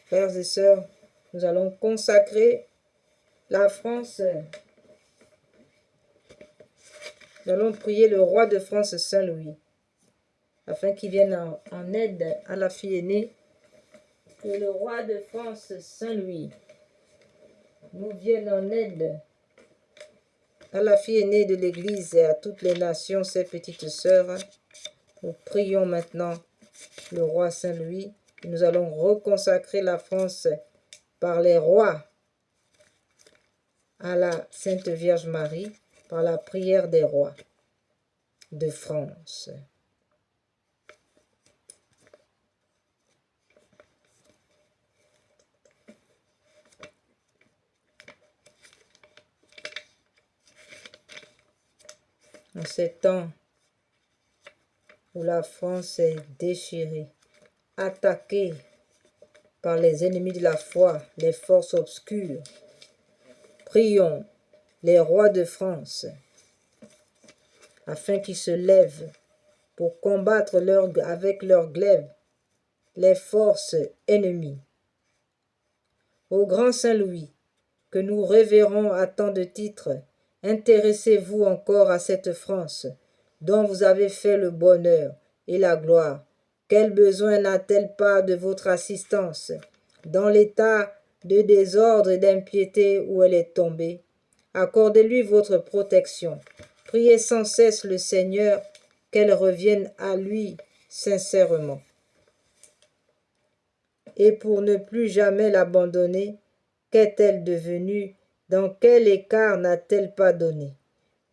Frères et sœurs, nous allons consacrer la France. Nous allons prier le roi de France, Saint-Louis, afin qu'il vienne en aide à la fille aînée. Que le roi de France, Saint-Louis, nous vienne en aide à la fille aînée de l'Église et à toutes les nations, ses petites sœurs. Nous prions maintenant le roi Saint-Louis. Nous allons reconsacrer la France par les rois à la Sainte Vierge Marie, par la prière des rois de France. En ces temps où la France est déchirée, attaquée par les ennemis de la foi, les forces obscures, prions les rois de France afin qu'ils se lèvent pour combattre avec leur glaive les forces ennemies. Ô grand Saint-Louis, que nous révérons à tant de titres, intéressez-vous encore à cette France dont vous avez fait le bonheur et la gloire. Quel besoin n'a-t-elle pas de votre assistance dans l'état de désordre et d'impiété où elle est tombée? Accordez-lui votre protection. Priez sans cesse le Seigneur qu'elle revienne à lui sincèrement. Et pour ne plus jamais l'abandonner, qu'est-elle devenue? Dans quel écart n'a-t-elle pas donné?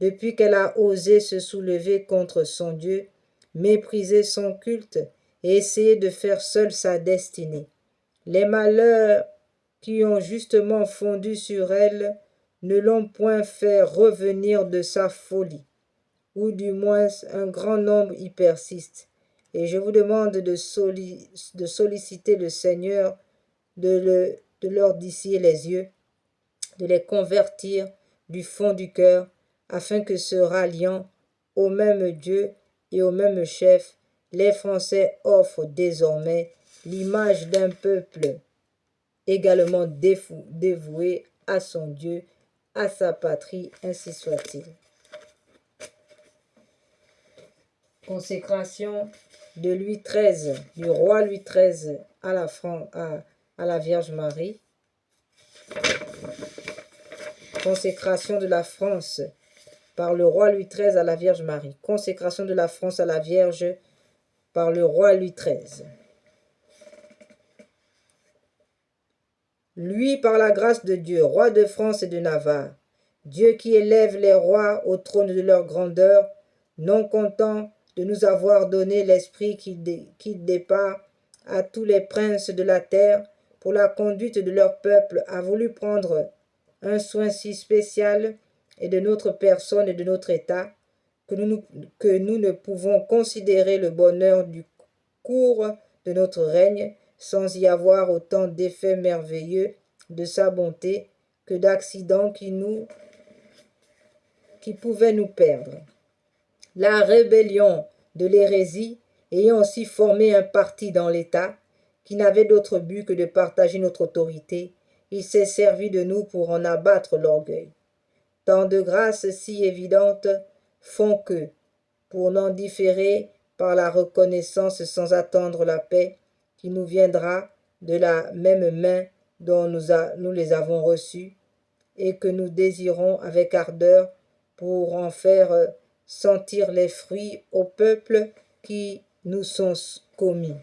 Depuis qu'elle a osé se soulever contre son Dieu, mépriser son culte et essayer de faire seule sa destinée. Les malheurs qui ont justement fondu sur elle ne l'ont point fait revenir de sa folie, ou du moins un grand nombre y persiste. Et je vous demande de solliciter le Seigneur, de leur dissiller les yeux, de les convertir du fond du cœur, afin que se ralliant au même Dieu et au même chef, les Français offrent désormais l'image d'un peuple également dévoué à son Dieu, à sa patrie, ainsi soit-il. Consécration de Louis XIII, du roi Louis XIII à la Vierge Marie. Consécration de la France par le roi Louis XIII à la Vierge Marie. Consécration de la France à la Vierge par le roi Louis XIII. Lui, par la grâce de Dieu, roi de France et de Navarre, Dieu qui élève les rois au trône de leur grandeur, non content de nous avoir donné l'esprit qui départ à tous les princes de la terre pour la conduite de leur peuple, a voulu prendre un soin si spécial et de notre personne et de notre état que nous ne pouvons considérer le bonheur du cours de notre règne sans y avoir autant d'effets merveilleux de sa bonté que d'accidents qui pouvaient nous perdre. La rébellion de l'hérésie ayant aussi formé un parti dans l'État qui n'avait d'autre but que de partager notre autorité, il s'est servi de nous pour en abattre l'orgueil. Tant de grâces si évidentes font que, pour n'en différer par la reconnaissance sans attendre la paix qui nous viendra de la même main dont nous les avons reçues, et que nous désirons avec ardeur pour en faire sentir les fruits au peuple qui nous sont commis,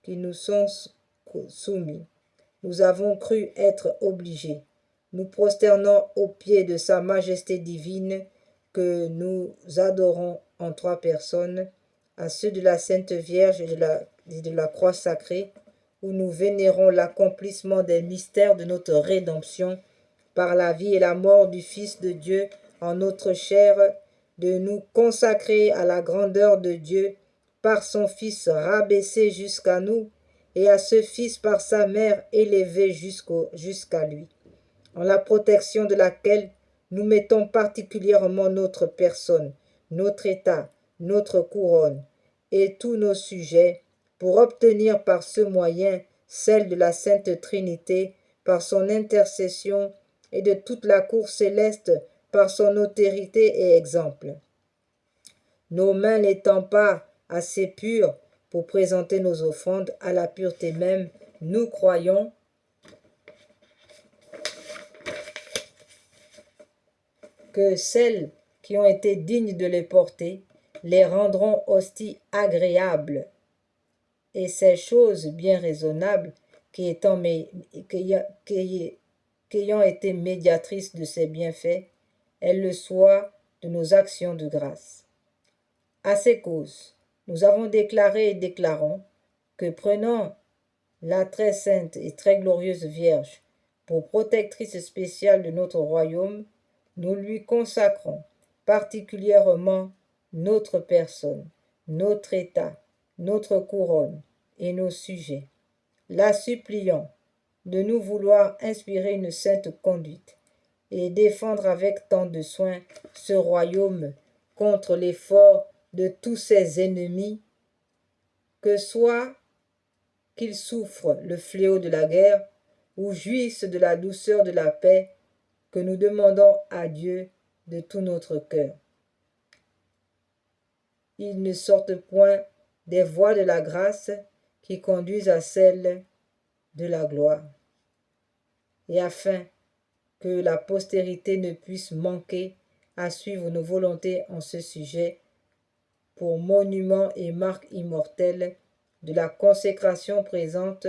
qui nous sont soumis. Nous avons cru être obligés, nous prosternons aux pieds de sa majesté divine que nous adorons en trois personnes, à ceux de la Sainte Vierge et de la croix sacrée, où nous vénérons l'accomplissement des mystères de notre rédemption par la vie et la mort du Fils de Dieu en notre chair, de nous consacrer à la grandeur de Dieu par son Fils rabaissé jusqu'à nous, et à ce Fils par sa mère élevé jusqu'à lui, en la protection de laquelle nous mettons particulièrement notre personne, notre état, notre couronne, et tous nos sujets, pour obtenir par ce moyen celle de la Sainte Trinité, par son intercession, et de toute la cour céleste, par son austérité et exemple. Nos mains n'étant pas assez pures pour présenter nos offrandes à la pureté même, nous croyons que celles qui ont été dignes de les porter les rendront hosties agréables, et ces choses bien raisonnables qu'ayant été médiatrices de ces bienfaits, elles le soient de nos actions de grâce. À ces causes, nous avons déclaré et déclarons que prenant la très sainte et très glorieuse Vierge pour protectrice spéciale de notre royaume, nous lui consacrons particulièrement notre personne, notre état, notre couronne et nos sujets, la suppliant de nous vouloir inspirer une sainte conduite et défendre avec tant de soin ce royaume contre l'effort de tous ses ennemis, que soit qu'ils souffrent le fléau de la guerre ou jouissent de la douceur de la paix, que nous demandons à Dieu de tout notre cœur. Ils ne sortent point des voies de la grâce qui conduisent à celle de la gloire. Et afin que la postérité ne puisse manquer à suivre nos volontés en ce sujet, pour monument et marque immortelle de la consécration présente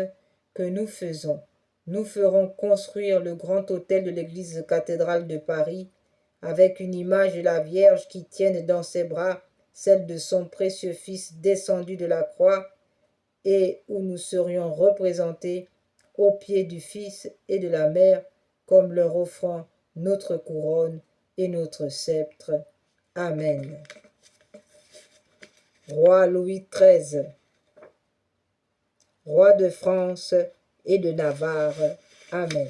que nous faisons, nous ferons construire le grand autel de l'église cathédrale de Paris, avec une image de la Vierge qui tienne dans ses bras celle de son précieux Fils descendu de la croix, et où nous serions représentés aux pieds du Fils et de la Mère, comme leur offrant notre couronne et notre sceptre. Amen. Roi Louis XIII, roi de France et de Navarre. Amen.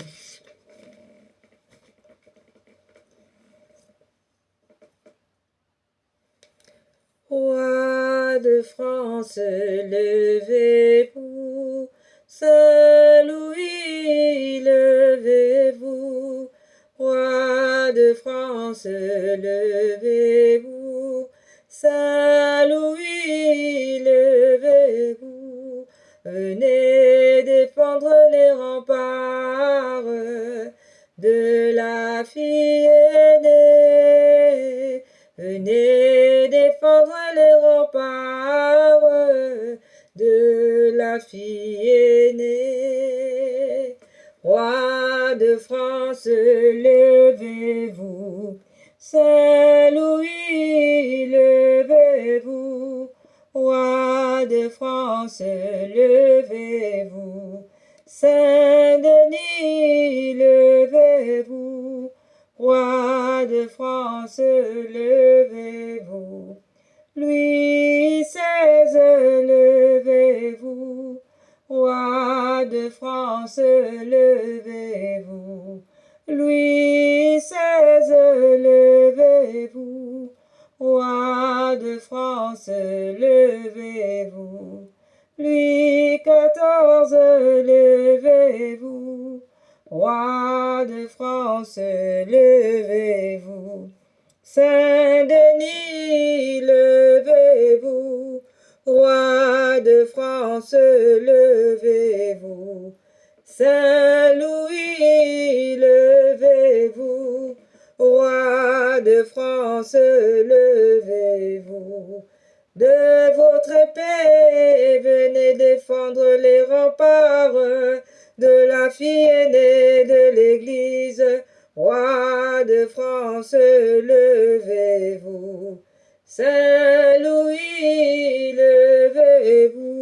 Roi de France, levez-vous, Saint Louis, levez-vous, roi de France, levez-vous, Saint Louis, levez-vous, venez défendre les remparts de la fille aînée, venez défendre les remparts de la fille aînée. Roi de France, levez-vous, Saint Louis, levez-vous, roi de France, levez-vous, Saint Denis, levez-vous, roi de France, levez-vous, Louis XVI, levez-vous, roi de France, levez-vous, Louis XVI, levez-vous, roi de France, levez-vous, Louis XIV, levez-vous, roi de France, levez-vous, Saint-Denis, levez-vous, roi de France, levez-vous, Saint-Louis, levez-vous, roi de France, levez-vous, de votre épée, venez défendre les remparts de la fille aînée de l'Église, roi de France, levez-vous, Saint-Louis, levez-vous.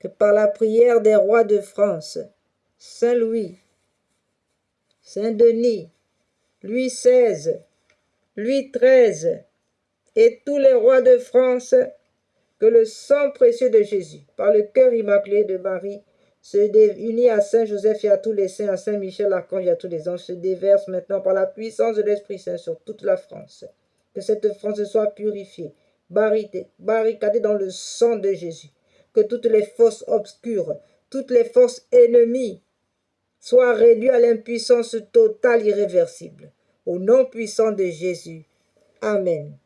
Que par la prière des rois de France, Saint-Louis, Saint-Denis, Louis XVI, Louis XIII et tous les rois de France, que le sang précieux de Jésus, par le cœur immaculé de Marie, se unit à Saint Joseph et à tous les saints, à Saint Michel, l'archange et à tous les anges, se déverse maintenant par la puissance de l'Esprit Saint sur toute la France. Que cette France soit purifiée barricadés dans le sang de Jésus. Que toutes les forces obscures, toutes les forces ennemies soient réduites à l'impuissance totale irréversible. Au nom puissant de Jésus. Amen.